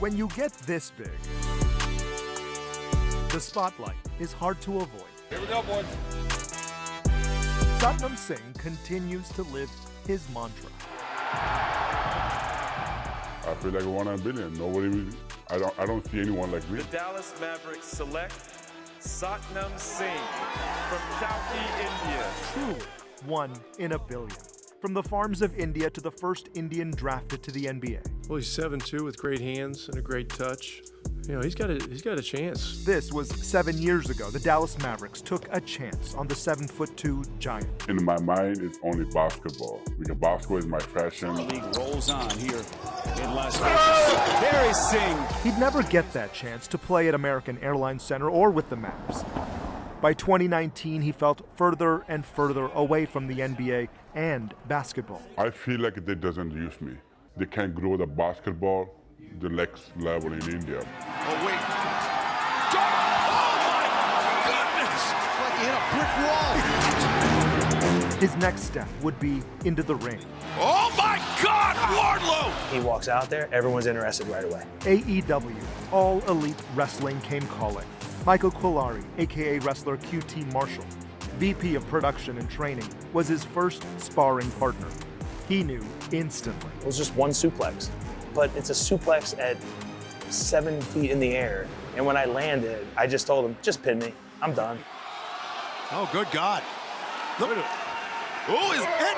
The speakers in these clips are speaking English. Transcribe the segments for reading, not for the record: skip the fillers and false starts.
When you get this big, the spotlight is hard to avoid. Here we go, boys. Satnam Singh continues to live his mantra. I feel like 1 in a billion. I don't see anyone like me. The Dallas Mavericks select Satnam Singh from Chowki, India. Truly 1 in a billion. From the farms of India to the first Indian drafted to the NBA. Well, he's 7'2" with great hands and a great touch. You know, he's got a chance. This was 7 years ago. The Dallas Mavericks took a chance on the 7'2" giant. In my mind, it's only basketball. Because basketball is my passion. The league rolls on here in Las Vegas. There is Singh. He'd never get that chance to play at American Airlines Center or with the Mavs. By 2019, he felt further and further away from the NBA and basketball. I feel like they doesn't use me. They can't grow the basketball the next level in India. Oh, wait. Oh, my goodness! Like he hit a brick wall. His next step would be into the ring. Oh, my God, Wardlow! He walks out there, everyone's interested right away. AEW, All Elite Wrestling, came calling. Michael Quillari, aka wrestler QT Marshall, VP of Production and Training, was his first sparring partner. He knew instantly. It was just one suplex, but it's a suplex at 7 feet in the air. And when I landed, I just told him, just pin me, I'm done. Oh, good God. Look. Oh, his head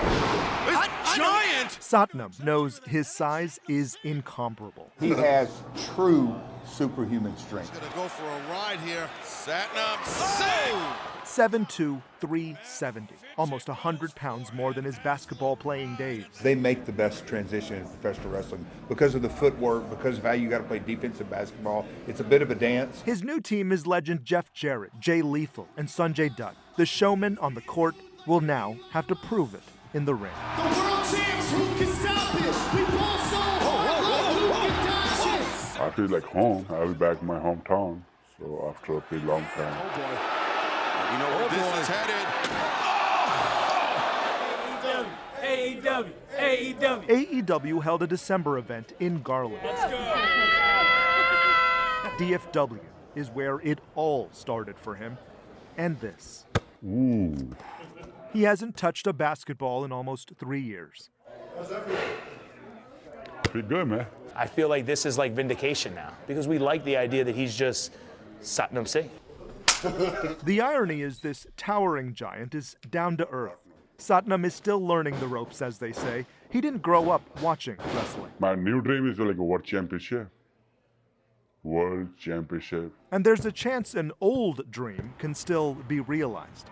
is giant. Satnam knows his size is incomparable. He has true superhuman strength. He's gonna go for a ride here. Satnam Singh. 7'2", 370, almost 100 pounds more than his basketball playing days. They make the best transition in professional wrestling because of the footwork, because of how you got to play defensive basketball. It's a bit of a dance. His new team is legend Jeff Jarrett, Jay Lethal, and Sanjay Dutt. The showman on the court will now have to prove it in the ring. The world champs, who can stop it? We ball so hard, who can dodge it? I feel like home. I'll be back in my hometown. So after a pretty long time. Oh, boy. You know where this is headed. AEW held a December event in Garland. Let's go. DFW is where it all started for him. And this. Ooh. He hasn't touched a basketball in almost 3 years. Pretty good, man. I feel like this is like vindication now, because we like the idea that he's just Satnam Singh. The irony is this towering giant is down to earth. Satnam is still learning the ropes, as they say. He didn't grow up watching wrestling. My new dream is like a world championship. World championship. And there's a chance an old dream can still be realized.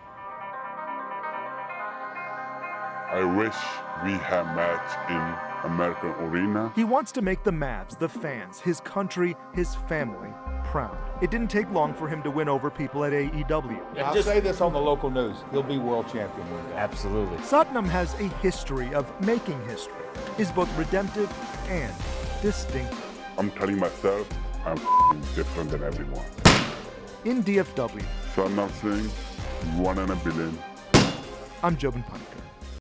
I wish we had match in American Arena. He wants to make the Mavs, the fans, his country, his family proud. It didn't take long for him to win over people at AEW. I'll say this on the local news. He'll be world champion one day. Absolutely. Satnam has a history of making history. Is both redemptive and distinctive. I'm telling myself I'm different than everyone. In DFW, Satnam Singh, 1 in a billion. I'm Jobin Panikar.